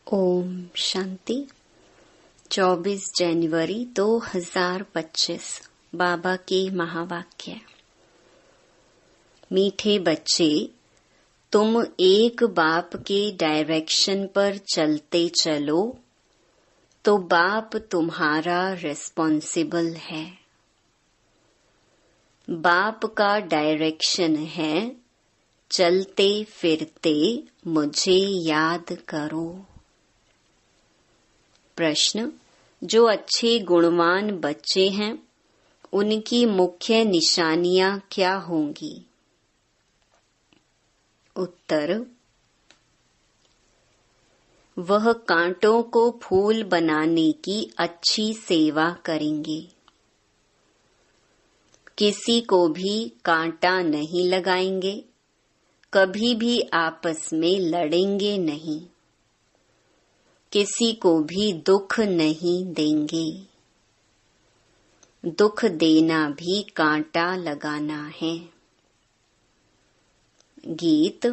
ओम शांति। 24 जनवरी 2025 बाबा के महावाक्य। मीठे बच्चे, तुम एक बाप के डायरेक्शन पर चलते चलो तो बाप तुम्हारा रिस्पॉन्सिबल है। बाप का डायरेक्शन है, चलते फिरते मुझे याद करो। प्रश्न, जो अच्छे गुणवान बच्चे हैं उनकी मुख्य निशानियां क्या होंगी? उत्तर, वह कांटों को फूल बनाने की अच्छी सेवा करेंगे। किसी को भी कांटा नहीं लगाएंगे, कभी भी आपस में लड़ेंगे नहीं, किसी को भी दुख नहीं देंगे। दुख देना भी कांटा लगाना है। गीत,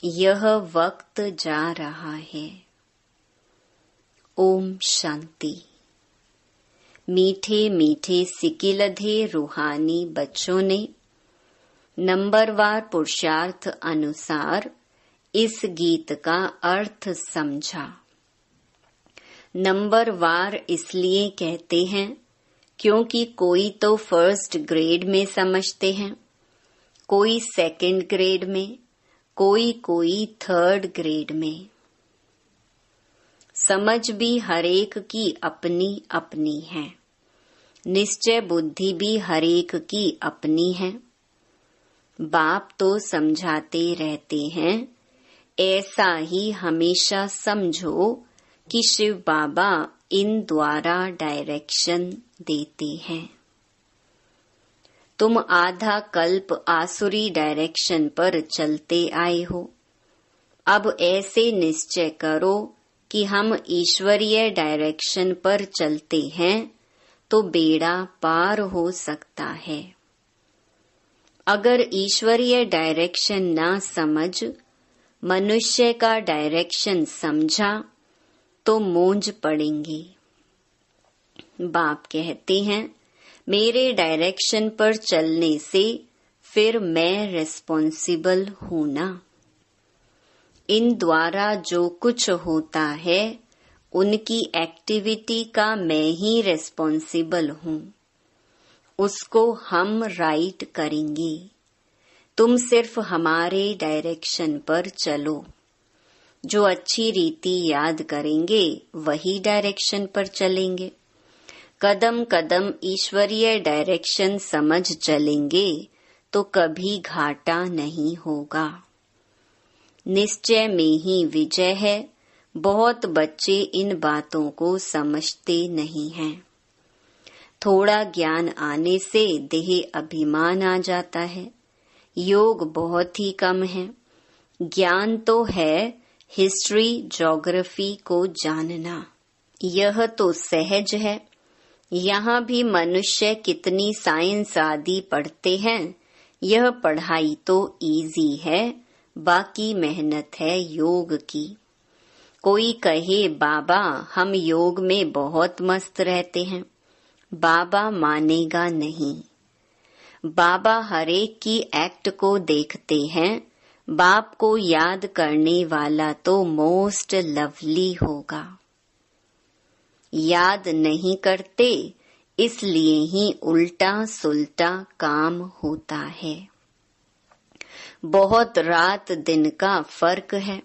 यह वक्त जा रहा है। ओम शांति। मीठे मीठे सिकिलधे रूहानी बच्चों ने नंबरवार पुरुषार्थ अनुसार इस गीत का अर्थ समझा। नंबरवार इसलिए कहते हैं क्योंकि कोई तो फर्स्ट ग्रेड में समझते हैं, कोई सेकंड ग्रेड में, कोई थर्ड ग्रेड में। समझ भी हरेक की अपनी अपनी है, निश्चय बुद्धि भी हरेक की अपनी है। बाप तो समझाते रहते हैं, ऐसा ही हमेशा समझो कि शिव बाबा इन द्वारा डायरेक्शन देते हैं। तुम आधा कल्प आसुरी डायरेक्शन पर चलते आए हो। अब ऐसे निश्चय करो कि हम ईश्वरीय डायरेक्शन पर चलते हैं तो बेड़ा पार हो सकता है। अगर ईश्वरीय डायरेक्शन ना समझ मनुष्य का डायरेक्शन समझा तो मूंझ पड़ेंगे। बाप कहते हैं, मेरे डायरेक्शन पर चलने से फिर मैं रिस्पॉन्सिबल हूं ना। इन द्वारा जो कुछ होता है उनकी एक्टिविटी का मैं ही रिस्पॉन्सिबल हूं, उसको हम राइट करेंगे। तुम सिर्फ हमारे डायरेक्शन पर चलो। जो अच्छी रीति याद करेंगे वही डायरेक्शन पर चलेंगे। कदम कदम ईश्वरीय डायरेक्शन समझ चलेंगे तो कभी घाटा नहीं होगा। निश्चय में ही विजय है। बहुत बच्चे इन बातों को समझते नहीं हैं। थोड़ा ज्ञान आने से देह अभिमान आ जाता है। योग बहुत ही कम है। ज्ञान तो है, हिस्ट्री ज्योग्राफी को जानना यह तो सहज है। यहाँ भी मनुष्य कितनी साइंस आदि पढ़ते हैं, यह पढ़ाई तो इजी है, बाकी मेहनत है योग की। कोई कहे बाबा हम योग में बहुत मस्त रहते हैं, बाबा मानेगा नहीं। बाबा हरेक की एक्ट को देखते हैं। बाप को याद करने वाला तो मोस्ट लवली होगा। याद नहीं करते इसलिए ही उल्टा सुल्टा काम होता है। बहुत रात दिन का फर्क है।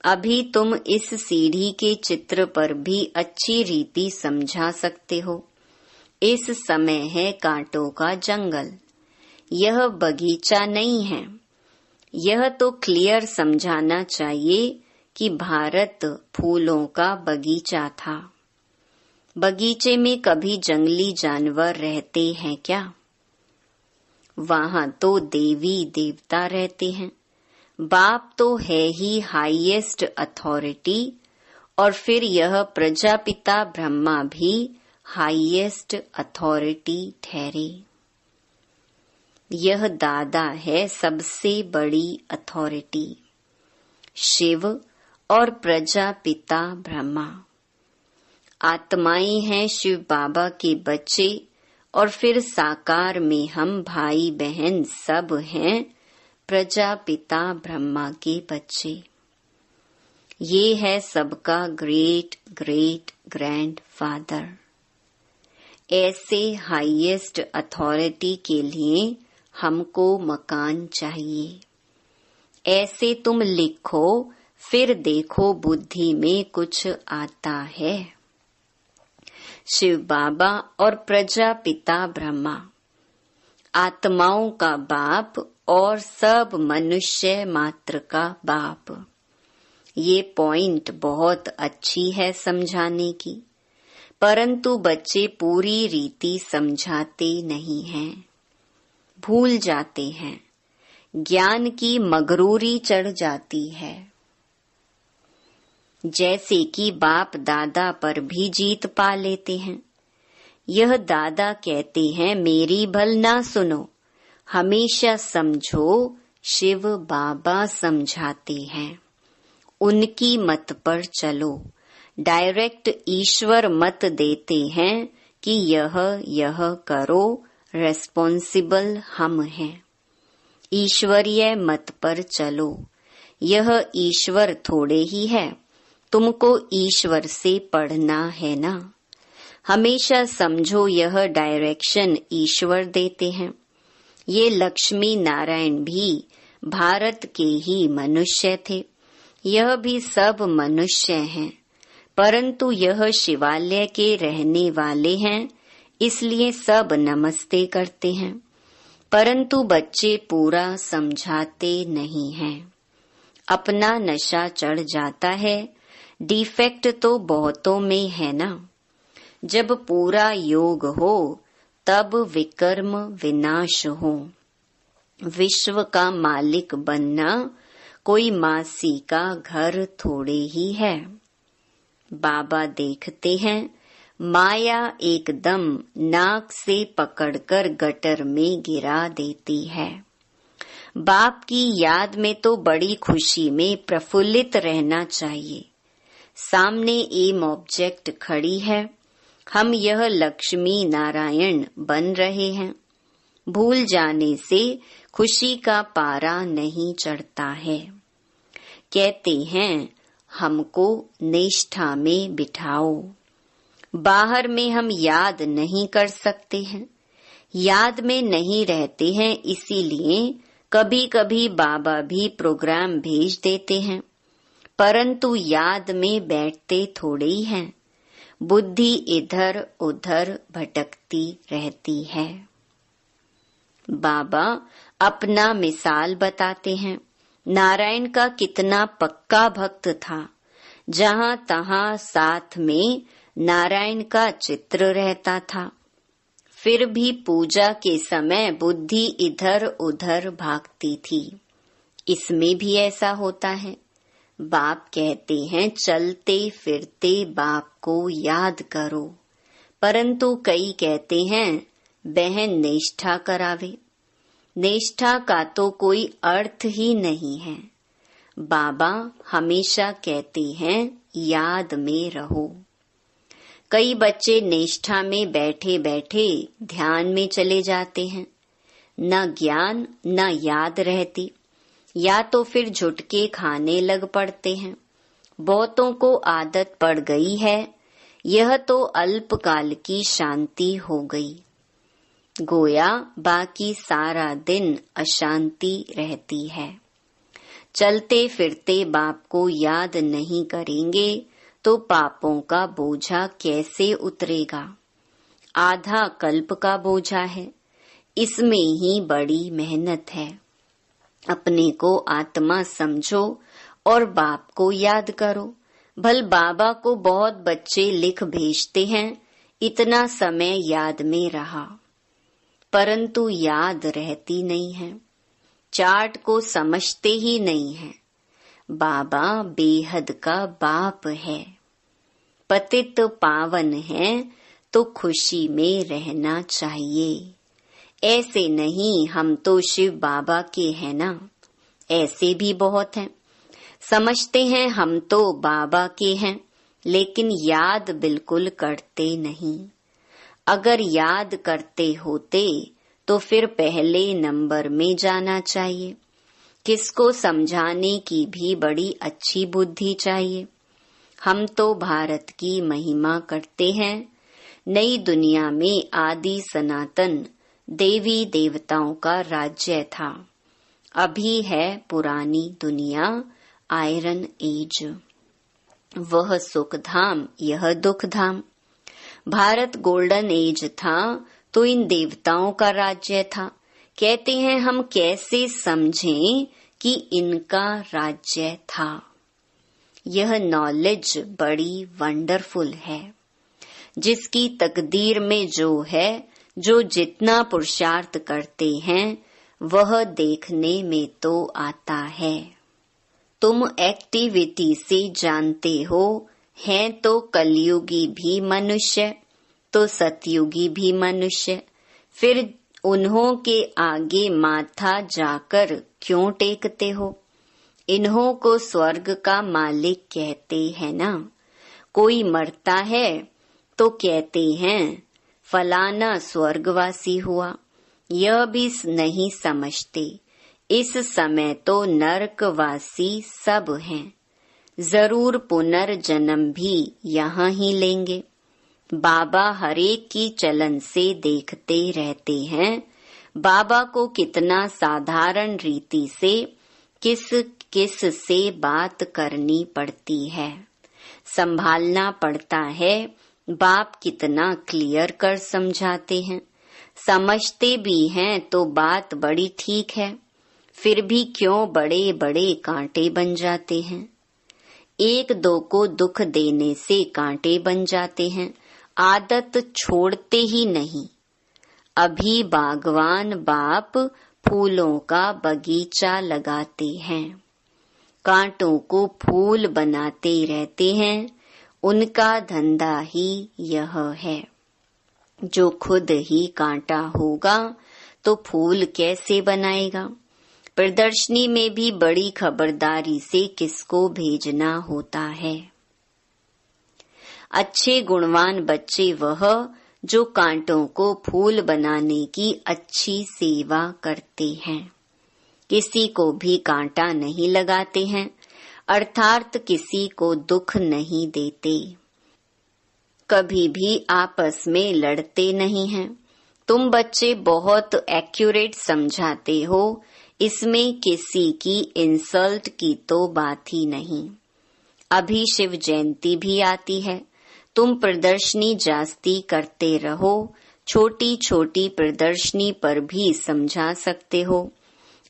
अभी तुम इस सीढ़ी के चित्र पर भी अच्छी रीति समझा सकते हो। इस समय है कांटों का जंगल, यह बगीचा नहीं है। यह तो क्लियर समझाना चाहिए कि भारत फूलों का बगीचा था। बगीचे में कभी जंगली जानवर रहते हैं क्या? वहां तो देवी देवता रहते हैं। बाप तो है ही हाईएस्ट अथॉरिटी और फिर यह प्रजापिता ब्रह्मा भी हाईएस्ट अथॉरिटी ठहरे। यह दादा है सबसे बड़ी अथॉरिटी। शिव और प्रजापिता ब्रह्मा। आत्माएं हैं शिव बाबा के बच्चे और फिर साकार में हम भाई बहन सब हैं प्रजापिता ब्रह्मा के बच्चे। ये है सबका ग्रेट ग्रेट ग्रैंड फादर। ऐसे हाईएस्ट अथॉरिटी के लिए हमको मकान चाहिए। ऐसे तुम लिखो फिर देखो बुद्धि में कुछ आता है। शिव बाबा और प्रजापिता ब्रह्मा आत्माओं का बाप और सब मनुष्य मात्र का बाप। ये पॉइंट बहुत अच्छी है समझाने की, परंतु बच्चे पूरी रीति समझाते नहीं हैं, भूल जाते हैं। ज्ञान की मगरूरी चढ़ जाती है। जैसे कि बाप दादा पर भी जीत पा लेते हैं। यह दादा कहते हैं मेरी भल ना सुनो, हमेशा समझो शिव बाबा समझाते हैं, उनकी मत पर चलो। डायरेक्ट ईश्वर मत देते हैं कि यह करो, रेस्पॉन्सिबल हम हैं। ईश्वरीय मत पर चलो। यह ईश्वर थोड़े ही है, तुमको ईश्वर से पढ़ना है ना। हमेशा समझो यह डायरेक्शन ईश्वर देते हैं। ये लक्ष्मी नारायण भी भारत के ही मनुष्य थे। यह भी सब मनुष्य हैं, परंतु यह शिवालय के रहने वाले हैं, इसलिए सब नमस्ते करते हैं। परंतु बच्चे पूरा समझाते नहीं हैं। अपना नशा चढ़ जाता है। डिफेक्ट तो बहुतों में है ना। जब पूरा योग हो तब विकर्म विनाश हो। विश्व का मालिक बनना कोई मासी का घर थोड़े ही है। बाबा देखते हैं माया एकदम नाक से पकड़कर गटर में गिरा देती है। बाप की याद में तो बड़ी खुशी में प्रफुल्लित रहना चाहिए। सामने एम ऑब्जेक्ट खड़ी है, हम यह लक्ष्मी नारायण बन रहे हैं। भूल जाने से खुशी का पारा नहीं चढ़ता है। कहते हैं हमको निष्ठा में बिठाओ। बाहर में हम याद नहीं कर सकते हैं, याद में नहीं रहते हैं, इसीलिए कभी कभी बाबा भी प्रोग्राम भेज देते हैं, परंतु याद में बैठते थोड़े ही हैं। बुद्धि इधर उधर भटकती रहती है। बाबा अपना मिसाल बताते हैं। नारायण का कितना पक्का भक्त था। जहाँ तहाँ साथ में नारायण का चित्र रहता था, फिर भी पूजा के समय बुद्धि इधर उधर भागती थी। इसमें भी ऐसा होता है। बाप कहते हैं चलते फिरते बाप को याद करो, परंतु कई कहते हैं बहन निष्ठा करावे। निष्ठा का तो कोई अर्थ ही नहीं है। बाबा हमेशा कहते हैं याद में रहो। कई बच्चे निष्ठा में बैठे बैठे ध्यान में चले जाते हैं, न ज्ञान न याद रहती, या तो फिर झुटके खाने लग पड़ते हैं। बहुतों को आदत पड़ गई है। यह तो अल्पकाल की शांति हो गई, गोया बाकी सारा दिन अशांति रहती है। चलते फिरते बाप को याद नहीं करेंगे तो पापों का बोझा कैसे उतरेगा। आधा कल्प का बोझा है, इसमें ही बड़ी मेहनत है। अपने को आत्मा समझो और बाप को याद करो। भल बाबा को बहुत बच्चे लिख भेजते हैं इतना समय याद में रहा, परंतु याद रहती नहीं है। चार्ट को समझते ही नहीं है। बाबा बेहद का बाप है, पतित पावन है, तो खुशी में रहना चाहिए। ऐसे नहीं हम तो शिव बाबा के हैं ना, ऐसे भी बहुत हैं। समझते हैं हम तो बाबा के हैं, लेकिन याद बिल्कुल करते नहीं। अगर याद करते होते तो फिर पहले नंबर में जाना चाहिए। किसको समझाने की भी बड़ी अच्छी बुद्धि चाहिए। हम तो भारत की महिमा करते हैं। नई दुनिया में आदि सनातन देवी देवताओं का राज्य था। अभी है पुरानी दुनिया, आयरन एज। वह सुख धाम, यह दुख धाम। भारत गोल्डन एज था तो इन देवताओं का राज्य था। कहते हैं हम कैसे समझें कि इनका राज्य था। यह नॉलेज बड़ी वंडरफुल है। जिसकी तकदीर में जो है, जो जितना पुरुषार्थ करते हैं, वह देखने में तो आता है। तुम एक्टिविटी से जानते हो, हैं तो कलयुगी भी मनुष्य, तो सतयुगी भी मनुष्य। फिर उन्हों के आगे माथा जाकर क्यों टेकते हो। इन्हों को स्वर्ग का मालिक कहते हैं ना। कोई मरता है तो कहते हैं फलाना स्वर्गवासी हुआ। यह भी नहीं समझते इस समय तो नरकवासी सब हैं। जरूर पुनर्जन्म भी यहाँ ही लेंगे। बाबा हरेक की चलन से देखते रहते हैं। बाबा को कितना साधारण रीति से किस किस से बात करनी पड़ती है, संभालना पड़ता है। बाप कितना क्लियर कर समझाते हैं। समझते भी हैं तो बात बड़ी ठीक है, फिर भी क्यों बड़े बड़े कांटे बन जाते हैं। एक दो को दुख देने से कांटे बन जाते हैं, आदत छोड़ते ही नहीं। अभी बागवान बाप फूलों का बगीचा लगाते हैं, कांटों को फूल बनाते रहते हैं। उनका धंधा ही यह है। जो खुद ही कांटा होगा तो फूल कैसे बनाएगा। प्रदर्शनी में भी बड़ी खबरदारी से किसको भेजना होता है। अच्छे गुणवान बच्चे वह जो कांटों को फूल बनाने की अच्छी सेवा करते हैं। किसी को भी कांटा नहीं लगाते हैं, अर्थात किसी को दुख नहीं देते। कभी भी आपस में लड़ते नहीं हैं। तुम बच्चे बहुत एक्यूरेट समझाते हो, इसमें किसी की इंसल्ट की तो बात ही नहीं। अभी शिव जयंती भी आती है। तुम प्रदर्शनी जास्ती करते रहो। छोटी छोटी प्रदर्शनी पर भी समझा सकते हो।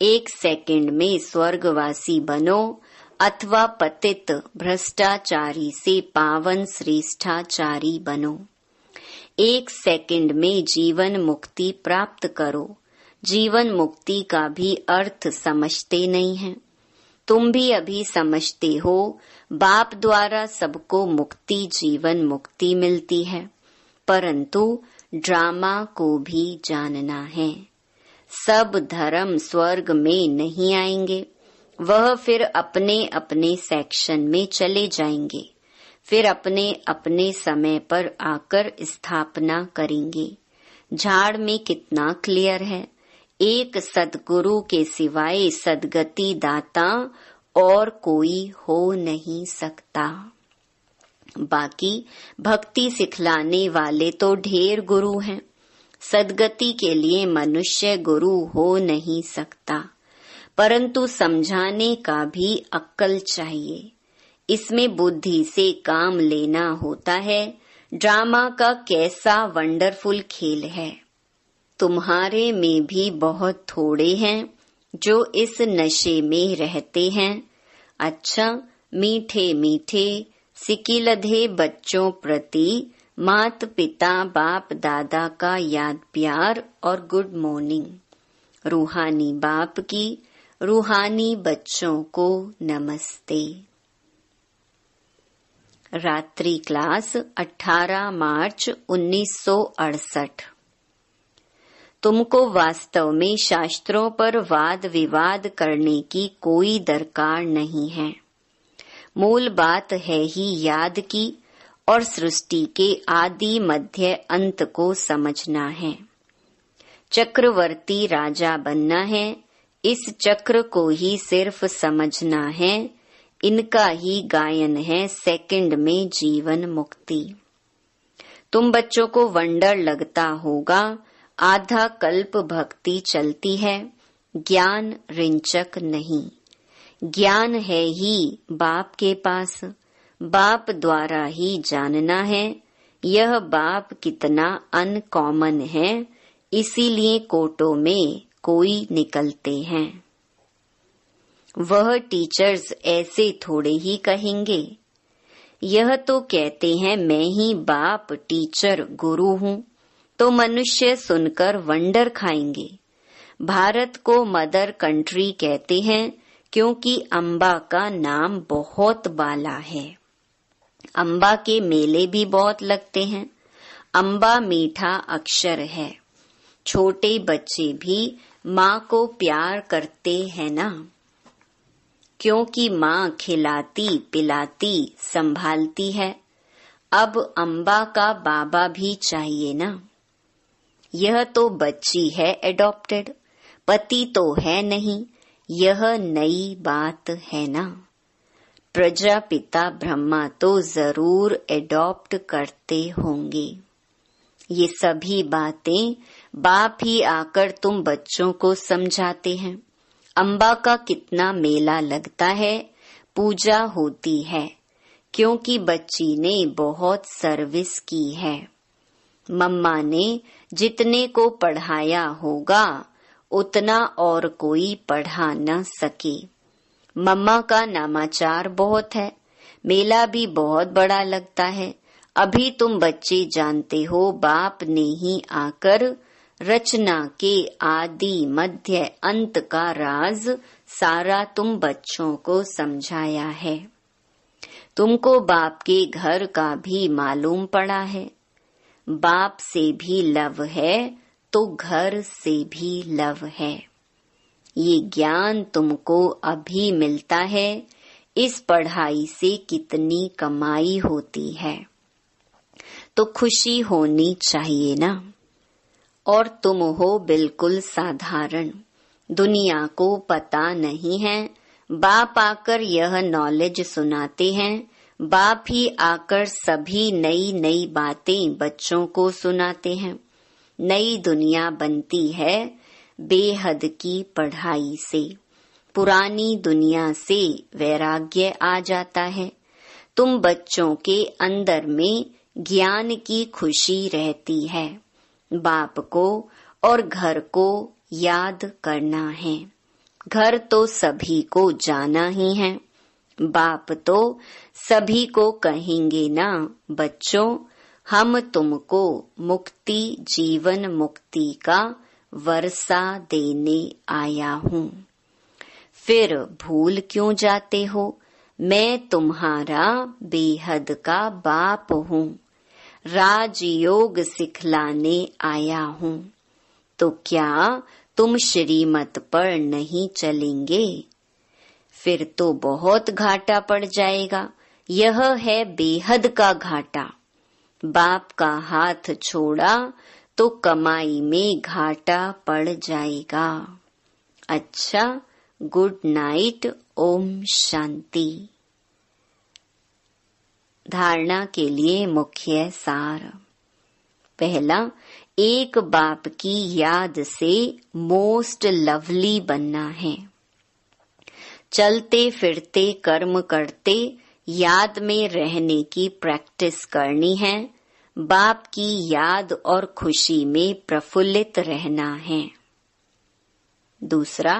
1 सेकंड में स्वर्गवासी बनो अथवा पतित भ्रष्टाचारी से पावन श्रेष्ठाचारी बनो। 1 सेकंड में जीवन मुक्ति प्राप्त करो। जीवन मुक्ति का भी अर्थ समझते नहीं हैं। तुम भी अभी समझते हो, बाप द्वारा सबको मुक्ति जीवन मुक्ति मिलती है, परंतु ड्रामा को भी जानना है। सब धर्म स्वर्ग में नहीं आएंगे, वह फिर अपने अपने सेक्शन में चले जाएंगे, फिर अपने अपने समय पर आकर स्थापना करेंगे। झाड़ में कितना क्लियर है। एक सद्गुरु के सिवाय सद्गति दाता और कोई हो नहीं सकता। बाकी भक्ति सिखलाने वाले तो ढेर गुरु हैं। सद्गति के लिए मनुष्य गुरु हो नहीं सकता, परंतु समझाने का भी अक्ल चाहिए। इसमें बुद्धि से काम लेना होता है। ड्रामा का कैसा वंडरफुल खेल है। तुम्हारे में भी बहुत थोड़े हैं जो इस नशे में रहते हैं। अच्छा, मीठे मीठे सिकिलधे बच्चों प्रति माता पिता बाप दादा का याद प्यार और गुड मॉर्निंग। रूहानी बाप की रूहानी बच्चों को नमस्ते। रात्रि क्लास 18 मार्च 1968। तुमको वास्तव में शास्त्रों पर वाद विवाद करने की कोई दरकार नहीं है। मूल बात है ही याद की और सृष्टि के आदि मध्य अंत को समझना है। चक्रवर्ती राजा बनना है, इस चक्र को ही सिर्फ समझना है। इनका ही गायन है सेकंड में जीवन मुक्ति। तुम बच्चों को वंडर लगता होगा, आधा कल्प भक्ति चलती है, ज्ञान रिंचक नहीं। ज्ञान है ही बाप के पास, बाप द्वारा ही जानना है। यह बाप कितना अनकॉमन है, इसीलिए कोटों में कोई निकलते हैं। वह टीचर्स ऐसे थोड़े ही कहेंगे। यह तो कहते हैं मैं ही बाप टीचर गुरु हूँ, तो मनुष्य सुनकर वंडर खाएंगे। भारत को मदर कंट्री कहते हैं क्योंकि अम्बा का नाम बहुत बाला है। अम्बा के मेले भी बहुत लगते हैं। अम्बा मीठा अक्षर है। छोटे बच्चे भी माँ को प्यार करते हैं ना, क्योंकि माँ खिलाती पिलाती संभालती है। अब अम्बा का बाबा भी चाहिए ना। यह तो बच्ची है एडॉप्टेड, पति तो है नहीं। यह नई बात है ना। प्रजापिता ब्रह्मा तो जरूर एडॉप्ट करते होंगे। ये सभी बातें बाप ही आकर तुम बच्चों को समझाते हैं। अम्बा का कितना मेला लगता है, पूजा होती है, क्योंकि बच्ची ने बहुत सर्विस की है। मम्मा ने जितने को पढ़ाया होगा उतना और कोई पढ़ा न सके। मम्मा का नामाचार बहुत है, मेला भी बहुत बड़ा लगता है। अभी तुम बच्चे जानते हो बाप ने ही आकर रचना के आदि मध्य अंत का राज सारा तुम बच्चों को समझाया है। तुमको बाप के घर का भी मालूम पड़ा है। बाप से भी लव है तो घर से भी लव है। ये ज्ञान तुमको अभी मिलता है। इस पढ़ाई से कितनी कमाई होती है, तो खुशी होनी चाहिए ना। और तुम हो बिल्कुल साधारण, दुनिया को पता नहीं है। बाप आकर यह नॉलेज सुनाते हैं। बाप ही आकर सभी नई नई बातें बच्चों को सुनाते हैं। नई दुनिया बनती है बेहद की पढ़ाई से। पुरानी दुनिया से वैराग्य आ जाता है। तुम बच्चों के अंदर में ज्ञान की खुशी रहती है। बाप को और घर को याद करना है। घर तो सभी को जाना ही है। बाप तो सभी को कहेंगे ना, बच्चों हम तुमको मुक्ति जीवन मुक्ति का वर्षा देने आया हूँ। फिर भूल क्यों जाते हो, मैं तुम्हारा बेहद का बाप हूँ। राजयोग सिखलाने आया हूँ। तो क्या तुम श्रीमत पर नहीं चलेंगे? फिर तो बहुत घाटा पड़ जाएगा। यह है बेहद का घाटा। बाप का हाथ छोड़ा तो कमाई में घाटा पड़ जाएगा। अच्छा, गुड नाइट, ओम शांति। धारणा के लिए मुख्य सार। पहला, एक बाप की याद से मोस्ट लवली बनना है। चलते फिरते कर्म करते याद में रहने की प्रैक्टिस करनी है। बाप की याद और खुशी में प्रफुल्लित रहना है। दूसरा,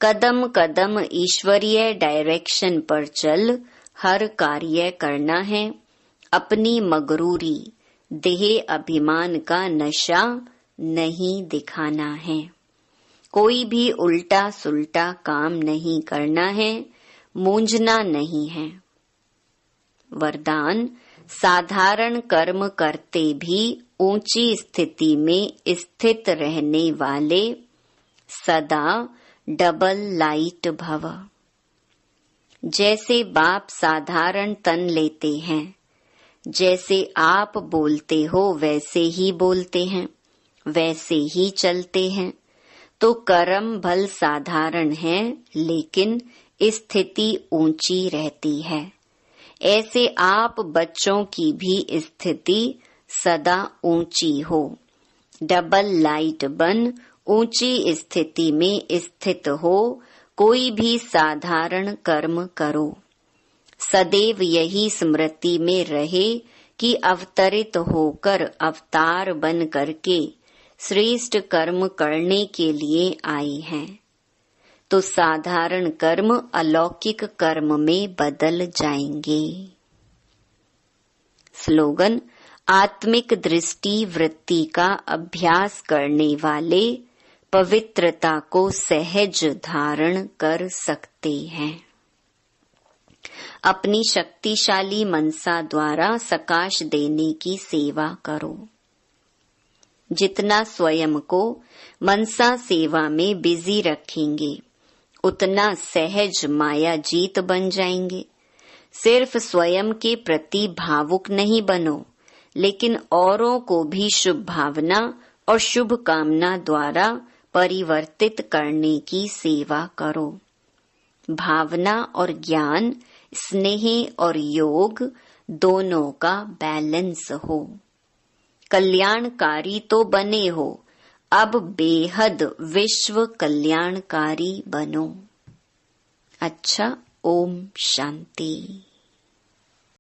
कदम कदम ईश्वरीय डायरेक्शन पर चल हर कार्य करना है। अपनी मगरूरी देह अभिमान का नशा नहीं दिखाना है। कोई भी उल्टा सुल्टा काम नहीं करना है। मूंझना नहीं है। वरदान, साधारण कर्म करते भी ऊंची स्थिति में स्थित रहने वाले सदा डबल लाइट भव। जैसे बाप साधारण तन लेते हैं, जैसे आप बोलते हो वैसे ही बोलते हैं, वैसे ही चलते हैं, तो कर्म भल साधारण है लेकिन स्थिति ऊंची रहती है। ऐसे आप बच्चों की भी स्थिति सदा ऊंची हो। डबल लाइट बन ऊंची स्थिति में स्थित हो, कोई भी साधारण कर्म करो। सदैव यही स्मृति में रहे कि अवतरित होकर अवतार बन करके श्रेष्ठ कर्म करने के लिए आई हैं, तो साधारण कर्म अलौकिक कर्म में बदल जाएंगे। स्लोगन: आत्मिक दृष्टि वृत्ति का अभ्यास करने वाले पवित्रता को सहज धारण कर सकते हैं। अपनी शक्तिशाली मनसा द्वारा सकाश देने की सेवा करो। जितना स्वयं को मनसा सेवा में बिजी रखेंगे, उतना सहज माया जीत बन जाएंगे। सिर्फ स्वयं के प्रति भावुक नहीं बनो, लेकिन औरों को भी शुभ भावना और शुभ कामना द्वारा परिवर्तित करने की सेवा करो। भावना और ज्ञान, स्नेह और योग दोनों का बैलेंस हो। कल्याणकारी तो बने हो, अब बेहद विश्व कल्याणकारी बनो। अच्छा, ओम शांति।